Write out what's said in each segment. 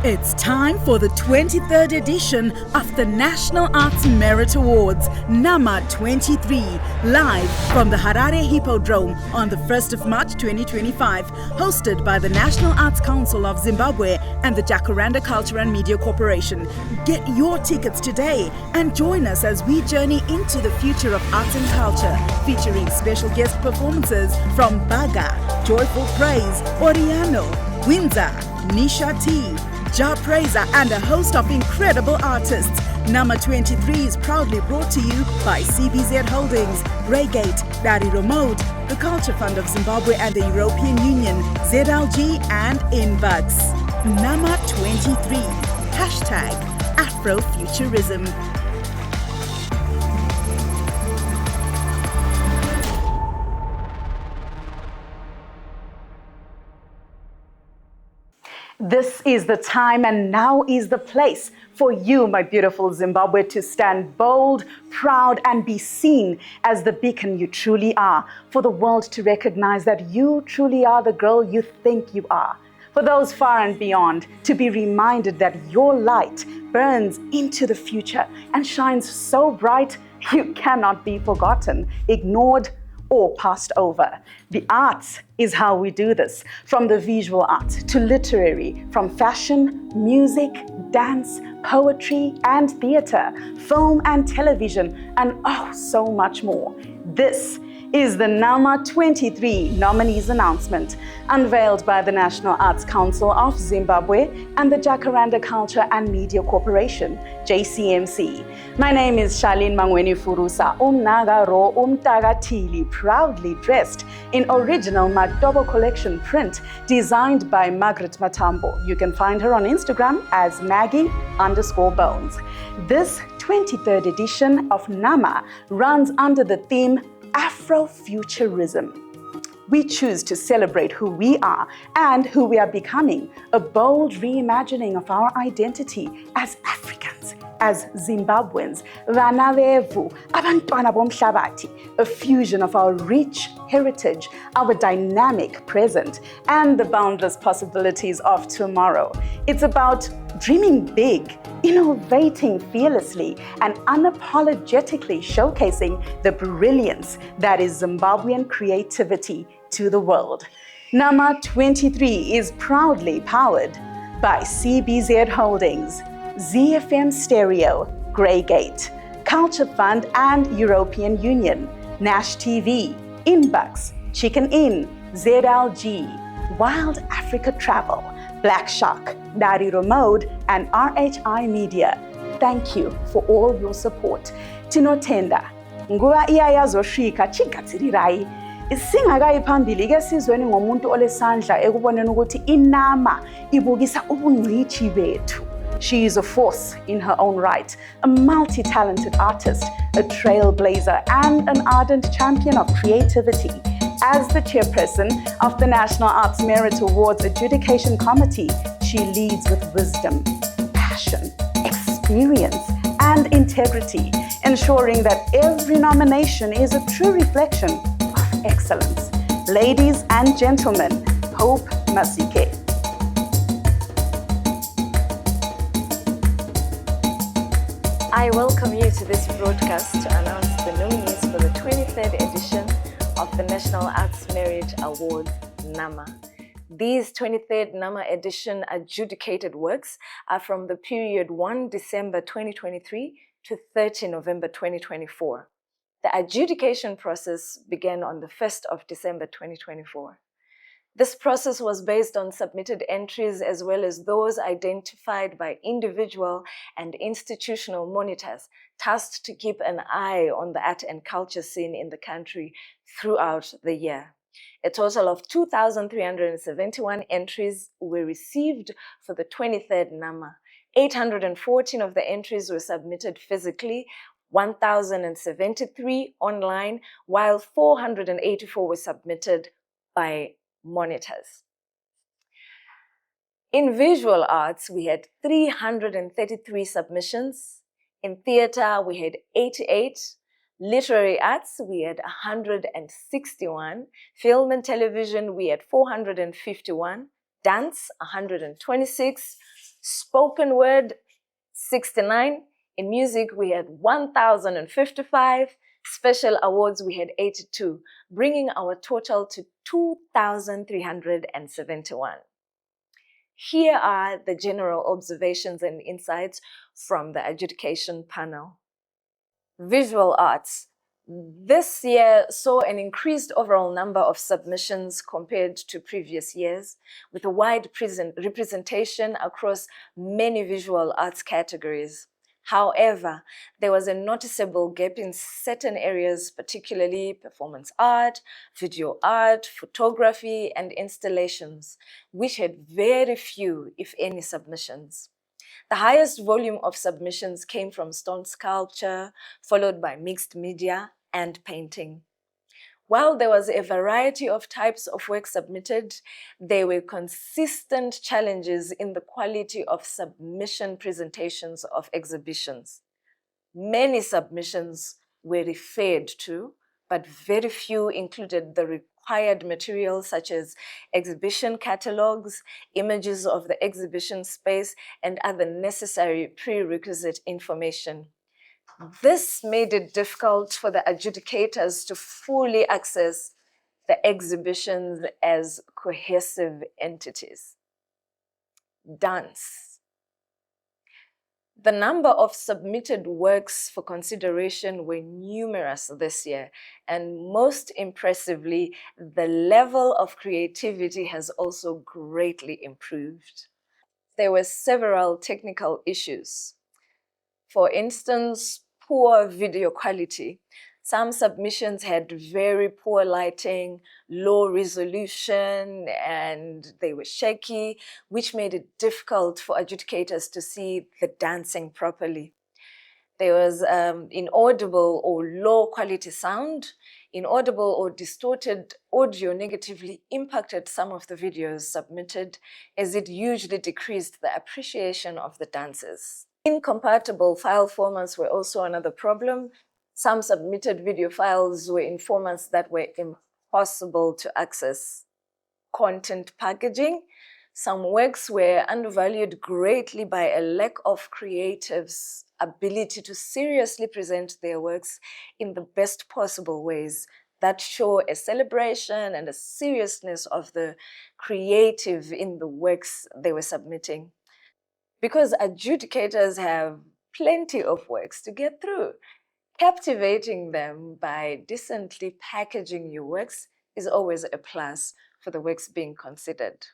It's time for the 23rd edition of the National Arts Merit Awards, NAMA23, live from the Harare Hippodrome on the 1st of March 2025, hosted by the National Arts Council of Zimbabwe and the Jacaranda Culture and Media Corporation. Get your tickets today and join us as we journey into the future of arts and culture, featuring special guest performances from Baga, Joyful Praise, Oriano, Windsor, Nisha T, Ja Praiser, and a host of incredible artists. NAMA23 is proudly brought to you by CBZ Holdings, Greygate, Dariro Mode, the Culture Fund of Zimbabwe and the European Union, ZLG, and Inbucks. NAMA23, hashtag Afrofuturism. This is the time and now is the place for you, my beautiful Zimbabwe, to stand bold, proud, and be seen as the beacon you truly are, for the world to recognize that you truly are the girl you think you are. For those far and beyond, to be reminded that your light burns into the future and shines so bright you cannot be forgotten, ignored, or passed over. The arts is how we do this, from the visual art to literary, from fashion, music, dance, poetry and theater, film and television, and oh, so much more. This is the NAMA23 nominees announcement, unveiled by the National Arts Council of Zimbabwe and the Jacaranda Culture and Media Corporation, JCMC. My name is Charlene Mangweni Furusa, Umnagaro Umtagatili, proudly dressed in original Madobo collection print designed by Margaret Matambo. You can find her on Instagram as Maggie_Bones. This 23rd edition of NAMA runs under the theme Afrofuturism. We choose to celebrate who we are and who we are becoming, a bold reimagining of our identity as Africans, as Zimbabweans, vana vevu, abantwana bomhlabathi, a fusion of our rich heritage, our dynamic present, and the boundless possibilities of tomorrow. It's about dreaming big, innovating fearlessly, and unapologetically showcasing the brilliance that is Zimbabwean creativity to the world. NAMA23 is proudly powered by CBZ Holdings, ZFM Stereo, Greygate, Culture Fund and European Union, Nash TV, Inbucks, Chicken Inn, ZLG, Wild Africa Travel, Black Shark, Dariro Mode, and RHI Media. Thank you for all your support. Tinotenda, nguva iya yazoshika chigatsirirai. Singakayi phambili ke sizweni ngomuntu olesandla ekuboneni ukuthi inama ibukisa ubungcithi bethu. She is a force in her own right, a multi-talented artist, a trailblazer, and an ardent champion of creativity. As the chairperson of the National Arts Merit Awards Adjudication Committee, she leads with wisdom, passion, experience, and integrity, ensuring that every nomination is a true reflection of excellence. Ladies and gentlemen, Hope Masike. I welcome you to this broadcast to announce the nominees for the 23rd edition of the National Arts Merit Awards, NAMA. These 23rd NAMA edition adjudicated works are from the period 1 December 2023 to 30 November 2024. The adjudication process began on the 1st of December 2024. This process was based on submitted entries as well as those identified by individual and institutional monitors tasked to keep an eye on the art and culture scene in the country throughout the year. A total of 2,371 entries were received for the 23rd NAMA. 814 of the entries were submitted physically, 1,073 online, while 484 were submitted by monitors. In visual arts, we had 333 submissions. In theater, we had 88. Literary arts, we had 161. Film and television, we had 451. dance 126, spoken word 69. In music, we had 1,055. Special awards, we had 82, bringing our total to 2,371. Here are the general observations and insights from the adjudication panel. Visual arts. This year saw an increased overall number of submissions compared to previous years, with a wide representation across many visual arts categories. However, there was a noticeable gap in certain areas, particularly performance art, video art, photography, and installations, which had very few, if any, submissions. The highest volume of submissions came from stone sculpture, followed by mixed media and painting. While there was a variety of types of work submitted, there were consistent challenges in the quality of submission presentations of exhibitions. Many submissions were referred to, but very few included the required materials such as exhibition catalogs, images of the exhibition space, and other necessary prerequisite information. This made it difficult for the adjudicators to fully access the exhibitions as cohesive entities. Dance. The number of submitted works for consideration were numerous this year, and most impressively, the level of creativity has also greatly improved. There were several technical issues. For instance, poor video quality. Some submissions had very poor lighting, low resolution, and they were shaky, which made it difficult for adjudicators to see the dancing properly. There was inaudible or low quality sound. Inaudible or distorted audio negatively impacted some of the videos submitted, as it usually decreased the appreciation of the dances. Incompatible file formats were also another problem. Some submitted video files were in formats that were impossible to access. Content packaging. Some works were undervalued greatly by a lack of creatives' ability to seriously present their works in the best possible ways that show a celebration and a seriousness of the creative in the works they were submitting. Because adjudicators have plenty of works to get through, captivating them by decently packaging your works is always a plus for the works being considered.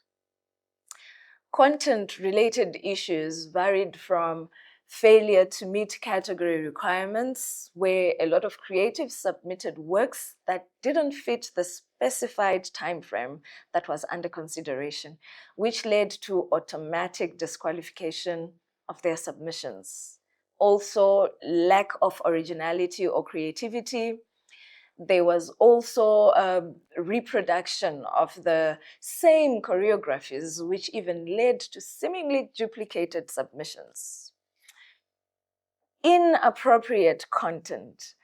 Content-related issues varied from failure to meet category requirements, where a lot of creatives submitted works that didn't fit the specified time frame that was under consideration, which led to automatic disqualification of their submissions. Also, lack of originality or creativity. There was also a reproduction of the same choreographies, which even led to seemingly duplicated submissions. Inappropriate content.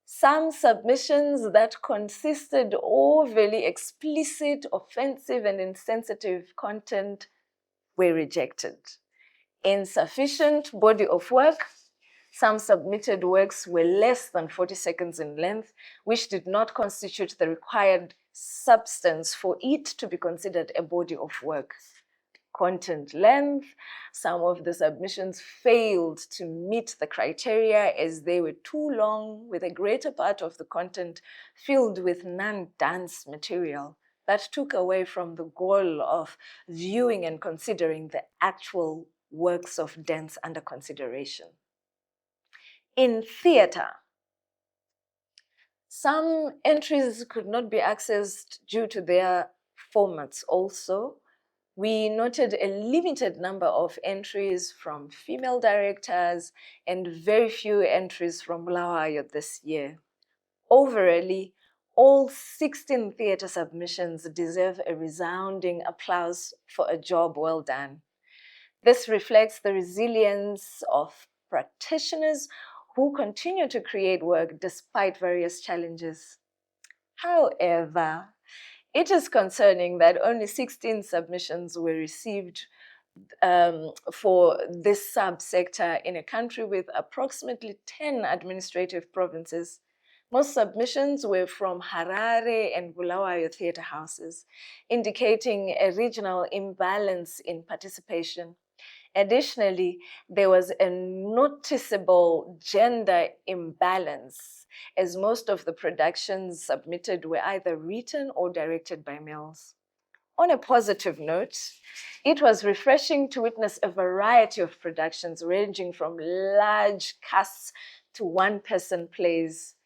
Some submissions that consisted overly explicit, offensive, and insensitive content were rejected. Insufficient body of work. Some submitted works were less than 40 seconds in length, which did not constitute the required substance for it to be considered a body of work. Content length. Some of the submissions failed to meet the criteria as they were too long, with a greater part of the content filled with non-dance material that took away from the goal of viewing and considering the actual works of dance under consideration. In theater, some entries could not be accessed due to their formats also. We noted a limited number of entries from female directors and very few entries from Bulawayo this year. Overall, all 16 theater submissions deserve a resounding applause for a job well done. This reflects the resilience of practitioners who continue to create work despite various challenges. However, It is concerning that only 16 submissions were received for this subsector in a country with approximately 10 administrative provinces. Most submissions were from Harare and Bulawayo theatre houses, indicating a regional imbalance in participation. Additionally, there was a noticeable gender imbalance, as most of the productions submitted were either written or directed by males. On a positive note, it was refreshing to witness a variety of productions ranging from large casts to one-person plays.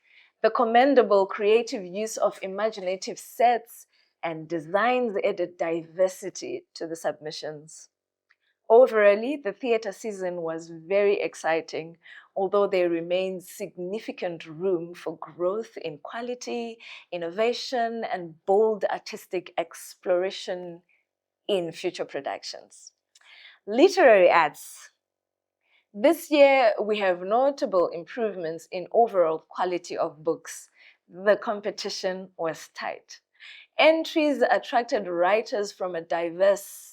The commendable creative use of imaginative sets and designs added diversity to the submissions. Overall, the theatre season was very exciting, although there remains significant room for growth in quality, innovation, and bold artistic exploration in future productions. Literary arts. This year, we have notable improvements in overall quality of books. The competition was tight. Entries attracted writers from a diverse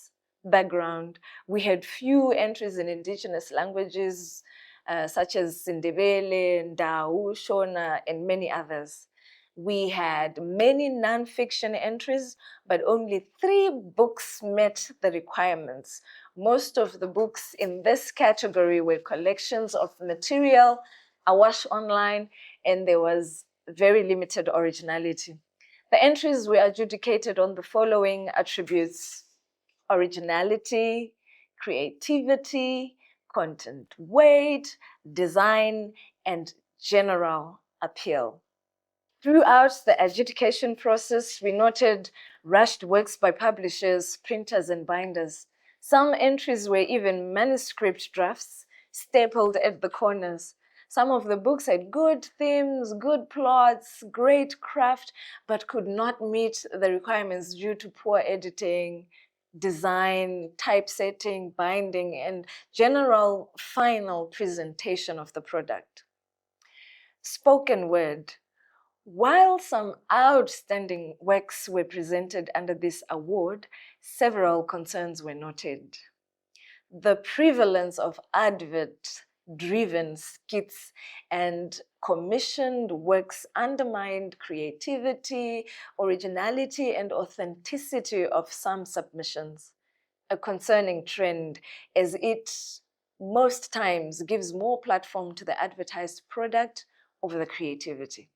background. We had few entries in indigenous languages, such as Sindebele, Ndau, Shona, and many others. We had many non-fiction entries, but only 3 books met the requirements. Most of the books in this category were collections of material, awash online, and there was very limited originality. The entries were adjudicated on the following attributes: originality, creativity, content weight, design, and general appeal. Throughout the adjudication process, we noted rushed works by publishers, printers, and binders. Some entries were even manuscript drafts stapled at the corners. Some of the books had good themes, good plots, great craft, but could not meet the requirements due to poor editing, design, typesetting, binding, and general final presentation of the product. Spoken word. While some outstanding works were presented under this award, several concerns were noted. The prevalence of advert-driven skits and commissioned works undermined creativity, originality, and authenticity of some submissions. A concerning trend, as it most times gives more platform to the advertised product over the creativity.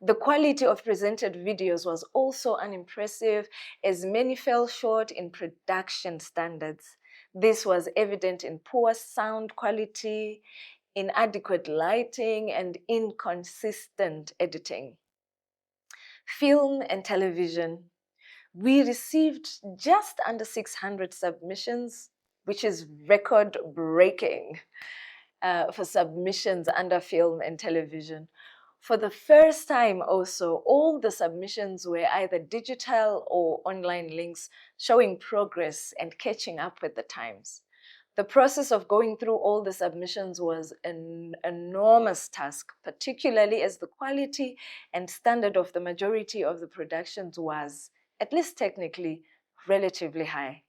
The quality of presented videos was also unimpressive, as many fell short in production standards. This was evident in poor sound quality, inadequate lighting, and inconsistent editing. Film and television. We received just under 600 submissions, which is record-breaking for submissions under film and television. For the first time also, all the submissions were either digital or online links showing progress and catching up with the times. The process of going through all the submissions was an enormous task, particularly as the quality and standard of the majority of the productions was, at least technically, relatively high.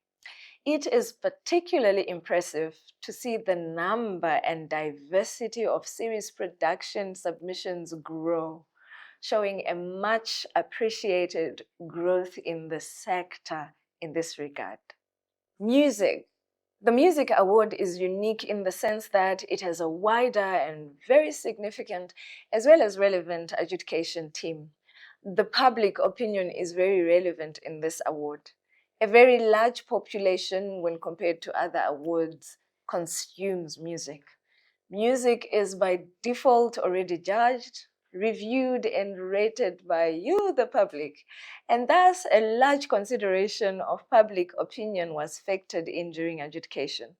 It is particularly impressive to see the number and diversity of series production submissions grow, showing a much appreciated growth in the sector in this regard. Music. The Music Award is unique in the sense that it has a wider and very significant as well as relevant adjudication team. The public opinion is very relevant in this award. A very large population, when compared to other awards, consumes music. Music is by default already judged, reviewed, and rated by you, the public. And thus, a large consideration of public opinion was factored in during adjudication.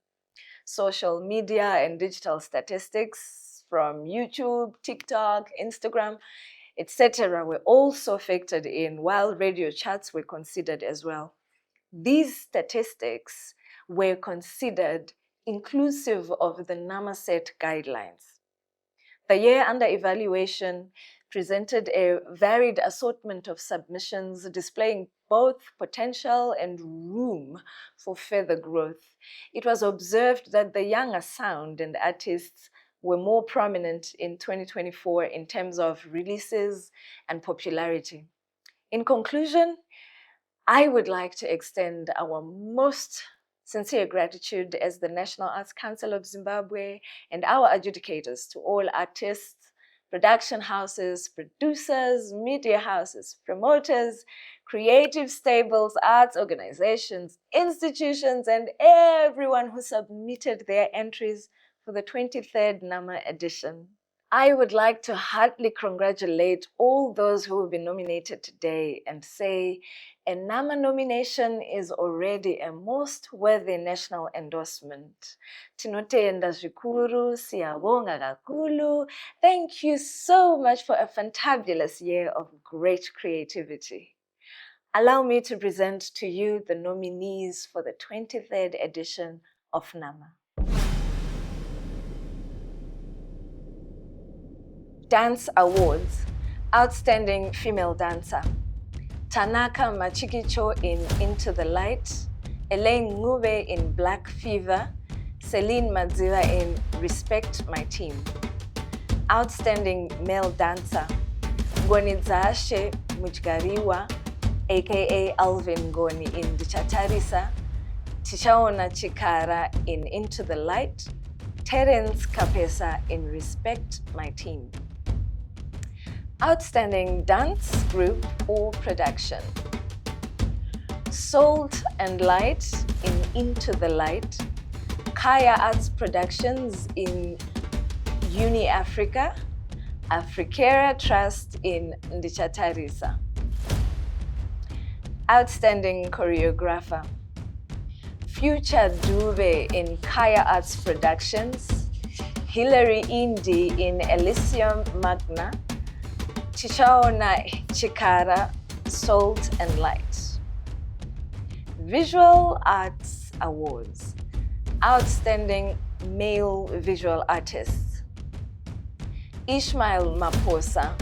Social media and digital statistics from YouTube, TikTok, Instagram, etc. were also factored in, while radio charts were considered as well. These statistics were considered inclusive of the NAMA set guidelines. The year under evaluation, presented a varied assortment of submissions displaying both potential and room for further growth. It was observed that the younger sound and artists were more prominent in 2024 in terms of releases and popularity. In conclusion, I would like to extend our most sincere gratitude as the National Arts Council of Zimbabwe and our adjudicators to all artists, production houses, producers, media houses, promoters, creative stables, arts organizations, institutions, and everyone who submitted their entries for the 23rd NAMA edition. I would like to heartily congratulate all those who have been nominated today and say a NAMA nomination is already a most worthy national endorsement. Tinotenda zvikuru, siyabonga kakulu. Thank you so much for a fantabulous year of great creativity. Allow me to present to you the nominees for the 23rd edition of NAMA. Dance Awards, Outstanding Female Dancer. Tanaka Machikicho in Into the Light, Elaine Ngube in Black Fever, Celine Madziva in Respect My Team. Outstanding Male Dancer, Gonidzaashe Mujgariwa, aka Alvin Goni in Dichatarisa, Tishaona Chikara in Into the Light, Terence Kapesa in Respect My Team. Outstanding Dance Group or Production. Salt and Light in Into the Light, Kaya Arts Productions in Uni Africa, Africara Trust in Ndichatarisa. Outstanding Choreographer. Future Dube in Kaya Arts Productions, Hilary Indy in Elysium Magna, Chichaona Chikara, Salt and Light. Visual Arts Awards. Outstanding Male Visual Artists. Ishmael Maposa,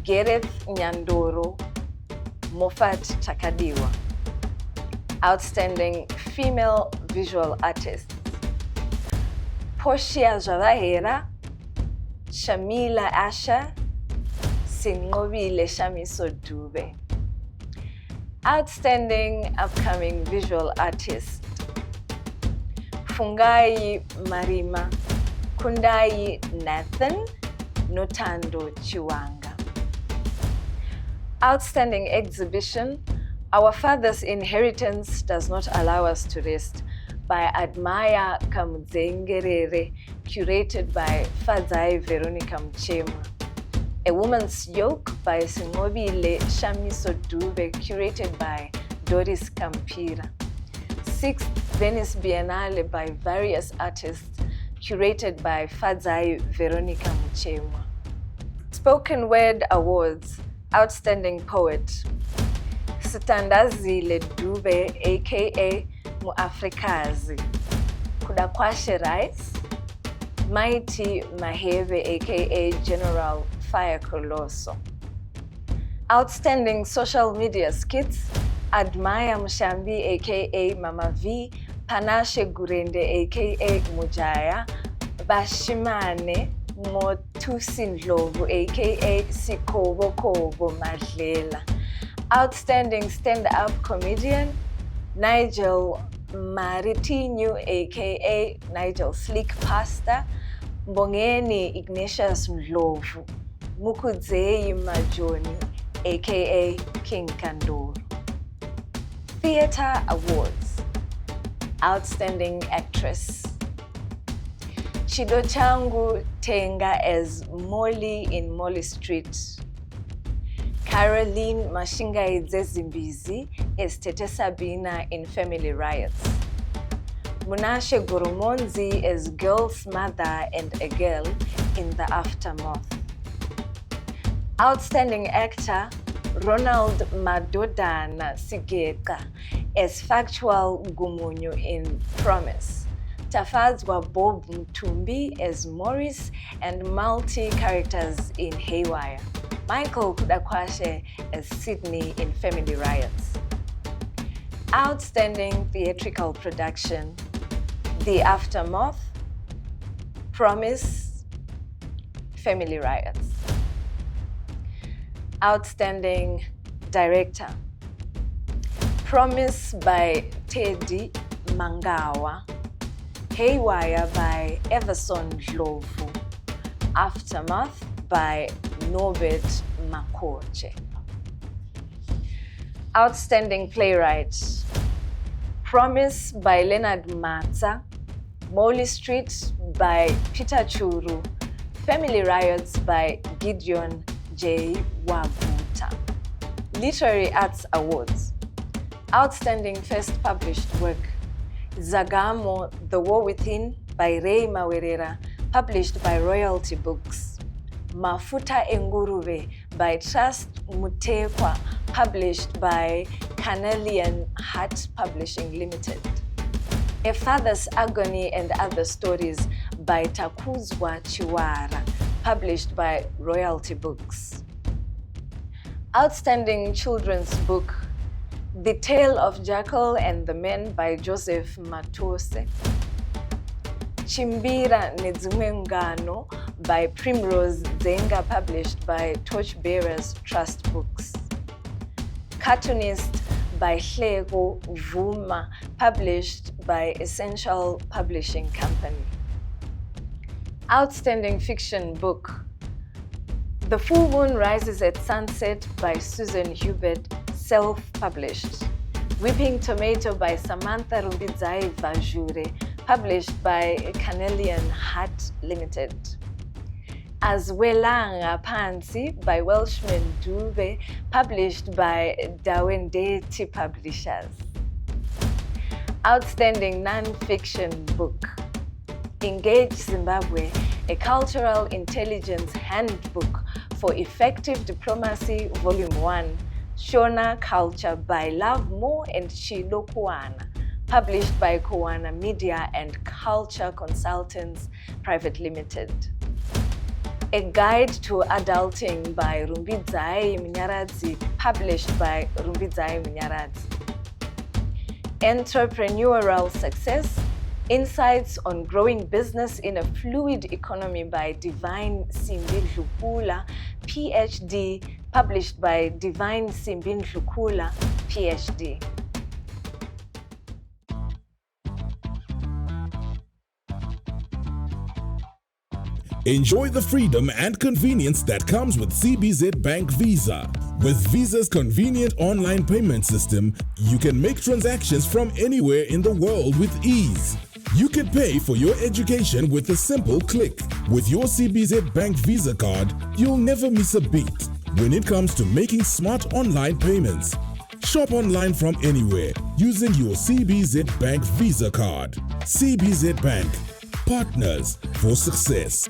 Gareth Nyandoro, Moffat Chakadiwa. Outstanding Female Visual Artists. Portia Javahera, Shamila Asha, Sinqobile Shamiso Dube. Outstanding Upcoming Visual Artist. Fungai Marima, Kundai Nathan, Notando Chiwanga. Outstanding Exhibition, Our Father's Inheritance Does Not Allow Us to Rest, by Admire Kamudzengerere, curated by Fadzai Veronica Mchema. A Woman's Yoke by Sinqobile Shamiso Dube, curated by Doris Kampira. 6th Venice Biennale by various artists, curated by Fadzai Veronica Mchema. Spoken Word Awards, Outstanding Poet. Sitandazile Dube, aka Muafrikazi. Kudakwashe Rice, Mighty Maheve, aka General Fire Colosso. Outstanding Social Media Skits, Admire Mshambi, aka Mama V, Panashe Gurende, aka Mujaya, Bashimane Motusindlovu, aka Sikobo Kobo Madlela. Outstanding Stand-Up Comedian, Nigel Maritinho, aka Nigel Slick Pasta, Mbongeni Ignatius Ndlovu, Mukudzeyi Majoni, aka King Kandoro. Theatre Awards. Outstanding Actress. Chido Changu Tenga as Molly in Molly Street. Caroline Mashingaidze Zimbizi as Tete Sabina in Family Riots. Munashe Gurumonzi as Girl's Mother and a Girl in The Aftermath. Outstanding Actor Ronald Madodana Sigeka as Factual Gumunyu in Promise. Tafadzwa Bob Mtumbi as Morris and multi-characters in Haywire. Michael Kudakwashe as Sydney in Family Riots. Outstanding theatrical production: The Aftermath, Promise, Family Riots. Outstanding director: Promise by Teddy Mangawa, Haywire by Everson Dlovu, Aftermath by Norbert Makoche. Outstanding playwright: Promise by Leonard Matza, Molly Street by Peter Churu, Family Riots by Gideon J. Wabuta. Literary Arts Awards: Outstanding First Published Work: Zagamo, The War Within by Ray Mawerera, published by Royalty Books. Mafuta Engurube by Trust Mutekwa, published by Canelian Heart Publishing Limited. A Father's Agony and Other Stories by Takuzwa Chiwara, published by Royalty Books. Outstanding Children's Book: The Tale of Jackal and the Men by Joseph Matose. Chimbira Nedzumengano by Primrose Zenga, published by Torchbearers Trust Books. Cartoonist by Hlego Vuma, published by Essential Publishing Company. Outstanding Fiction Book: The Full Moon Rises at Sunset by Susan Hubert, self-published. Weeping Tomato by Samantha Rumbidzai Vajure, published by Canelian Heart Limited. Azwelanga Pansi by Welshman Dube, published by Dawendeti Publishers. Outstanding Non-Fiction Book: Engage Zimbabwe, a Cultural Intelligence Handbook for Effective Diplomacy, Volume 1, Shona Culture by Love Moore and Chilo Kuana, published by Kuana Media and Culture Consultants Private Limited. A Guide to Adulting by Rumbidzai Munyaradzi, published by Rumbidzai Munyaradzi. Entrepreneurial Success: Insights on Growing Business in a Fluid Economy by Divine Simbindlukula, PhD, published by Divine Simbindlukula, PhD. Enjoy the freedom and convenience that comes with CBZ Bank Visa. With Visa's convenient online payment system, you can make transactions from anywhere in the world with ease. You can pay for your education with a simple click. With your CBZ Bank Visa card, you'll never miss a beat when it comes to making smart online payments. Shop online from anywhere using your CBZ Bank Visa card. CBZ Bank, partners for success.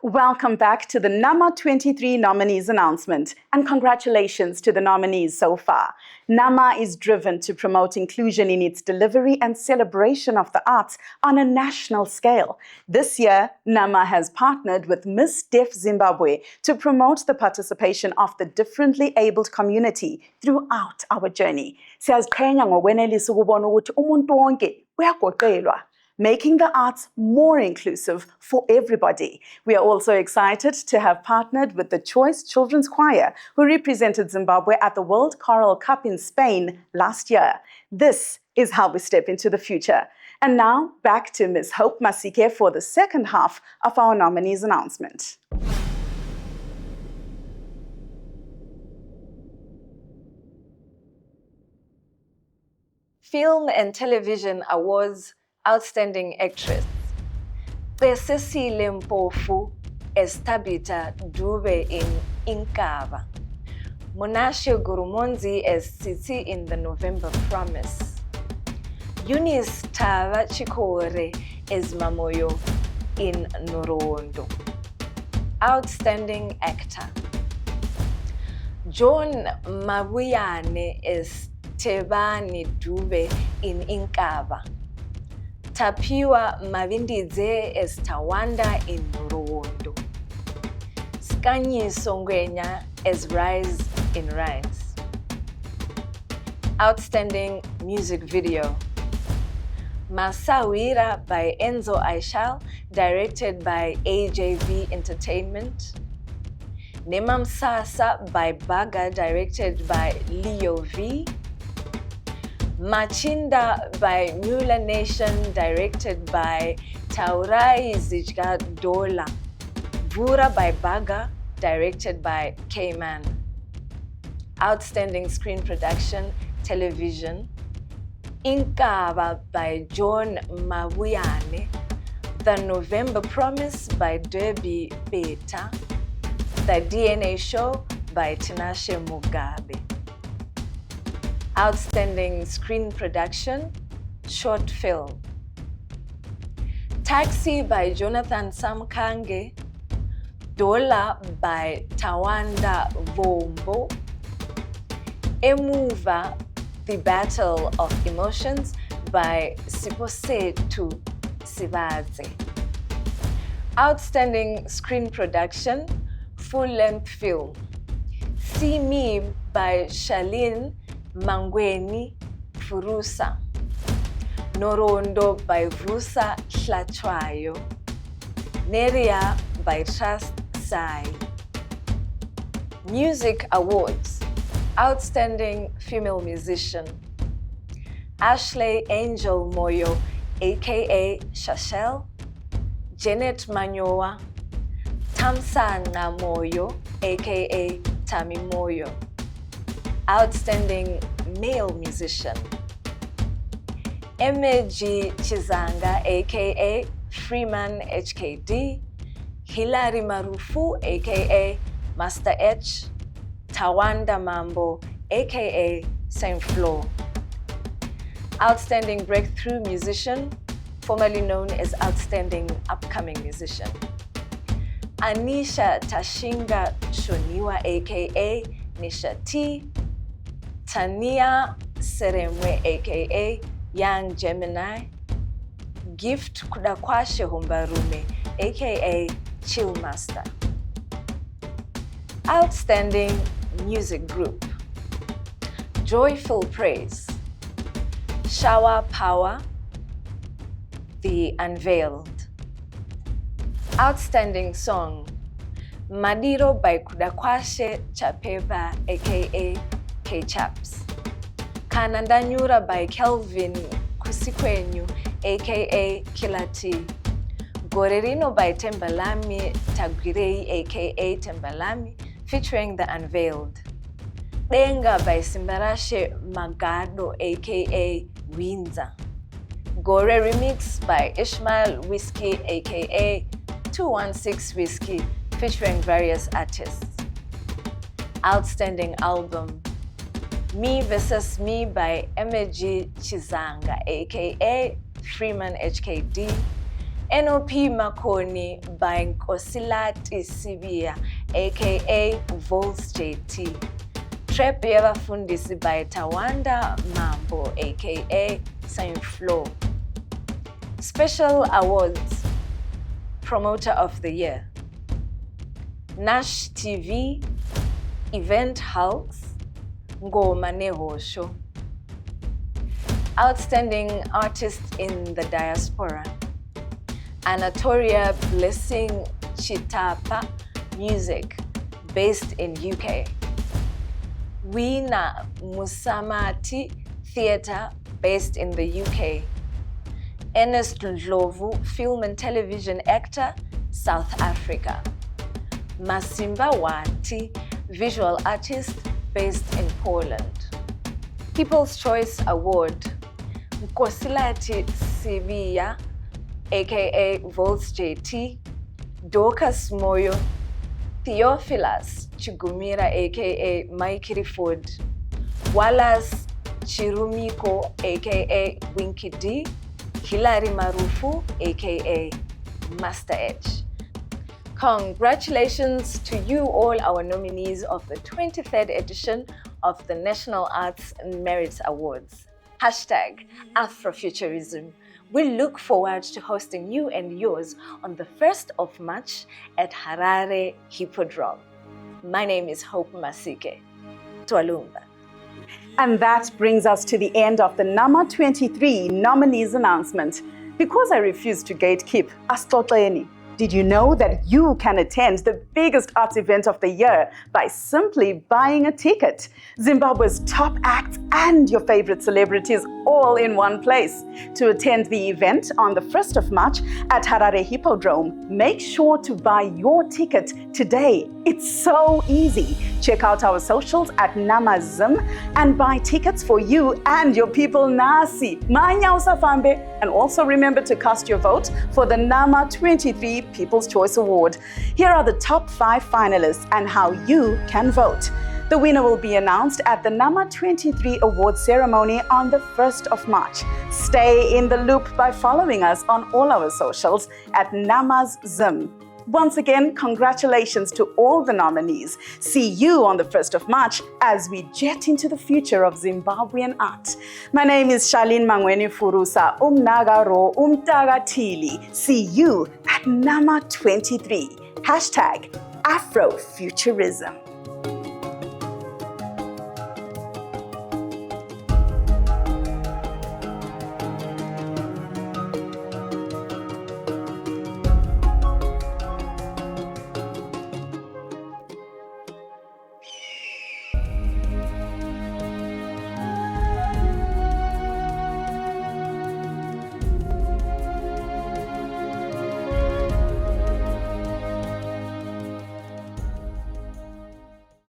Welcome back to the NAMA23 nominees announcement, and congratulations to the nominees so far. NAMA is driven to promote inclusion in its delivery and celebration of the arts on a national scale. This year, NAMA has partnered with Miss Deaf Zimbabwe to promote the participation of the differently abled community throughout our journey. Siyaziqhenya ngokwenelisa ukubona ukuthi umuntu wonke uyagoqelwa, making the arts more inclusive for everybody. We are also excited to have partnered with the Choice Children's Choir, who represented Zimbabwe at the World Choral Cup in Spain last year. This is how we step into the future. And now, back to Ms. Hope Masike for the second half of our nominees announcement. Film and Television Awards: Outstanding Actress: Cecile Mpofu as Tabitha Dube in Inkaba, Monashe Gurumonzi as Tsitsi in The November Promise, Eunice Tava Chikore as Mamoyo in Norondo. Outstanding Actor: John Mabuyane as Tebani Dube in Inkaba. Tapiwa Mavindidze as Tawanda in Ruondo. Skanyi Songwenya as Rise in Rise. Outstanding music video. Masawira by Enzo Aishal, directed by AJV Entertainment. Nemam Sasa by Baga, directed by Leo V. Machinda by Mula Nation, directed by Taurai Zijga Dola. Vura by Baga, directed by K-Man. Outstanding screen production, television. Inkaba by John Mabuyane. The November Promise by Debbie Beta. The DNA Show by Tinashe Mugabe. Outstanding screen production, short film. Taxi by Jonathan Samkange. Dola by Tawanda Vombo. Emuva, The Battle of Emotions by Siposetu Sivaze. Outstanding screen production, full-length film. See Me by Shalin Mangweni Furusa. Norondo by Vusa Hlachwayo. Neria by Trust Sai. Music awards. Outstanding female musician. Ashley Angel Moyo, aka Shashel. Janet Manyowa. Tamsanga Moyo, aka Tami Moyo. Outstanding male musician. Emeji Chizanga, aka Freeman HKD. Hilary Marufu, aka Master H. Tawanda Mambo, aka Saint Flo. Outstanding breakthrough musician, formerly known as Outstanding Upcoming Musician. Anisha Tashinga Shoniwa, aka Nisha T. Tania Seremwe, aka Young Gemini. Gift Kudakwashe Humbarume, aka Chillmaster. Outstanding music group. Joyful Praise. Shower Power. The Unveiled. Outstanding song. Madiro by Kudakwashe Chapeva, aka K-Chaps. Kanandanyura by Kelvin Kusikwenyu, aka Kilati. Gorerino by Tembalami Tagirei, aka Tembalami, featuring The Unveiled. Denga by Simbarashe Magado, aka Windsor. Gore remix by Ishmael Whiskey, aka 216 Whiskey, featuring various artists. Outstanding album. Me vs. Me by Emeji Chizanga, aka Freeman HKD. NOP Makoni by Nkosilati Sibia, aka Vols JT. Trap Yavafundisi by Tawanda Mambo, aka Saint Flo. Special awards. Promoter of the Year. Nash TV, Event House, Ngoma Nehosho. Outstanding artist in the diaspora. Anatolia Blessing Chitapa Music, based in UK. Wina Musamati Theatre, based in the UK. Ernest Ndlovu, film and television actor, South Africa. Masimba Wati, visual artist, based in Poland. People's Choice Award. Nkosilati Sibia, aka Vols JT. Dorcas Moyo. Theophilus Chigumira, aka Mike Riford. Wallace Chirumiko, aka Winky D. Hilary Marufu, aka Master H. Congratulations to you all, our nominees of the 23rd edition of the National Arts Merit Awards. Hashtag Afrofuturism. We look forward to hosting you and yours on the 1st of March at Harare Hippodrome. My name is Hope Masike. Twalumba. And that brings us to the end of the NAMA23 nominees announcement. Because I refuse to gatekeep, asixoxeni. Did you know that you can attend the biggest arts event of the year by simply buying a ticket? Zimbabwe's top acts and your favorite celebrities all in one place. To attend the event on the 1st of March at Harare Hippodrome, make sure to buy your ticket today. It's so easy. Check out our socials at NAMAZim and buy tickets for you and your people nasi. Manya usafambe. And also remember to cast your vote for the NAMA23 People's Choice Award. Here are the top 5 finalists and how you can vote. The winner will be announced at the NAMA23 Award ceremony on the 1st of March. Stay in the loop by following us on all our socials at NAMAZim. Once again, congratulations to all the nominees. See you on the 1st of March as we jet into the future of Zimbabwean art. My name is Charlene Mangweni Furusa, Umnagaro Umtagatili. See you at NAMA23. Hashtag Afrofuturism.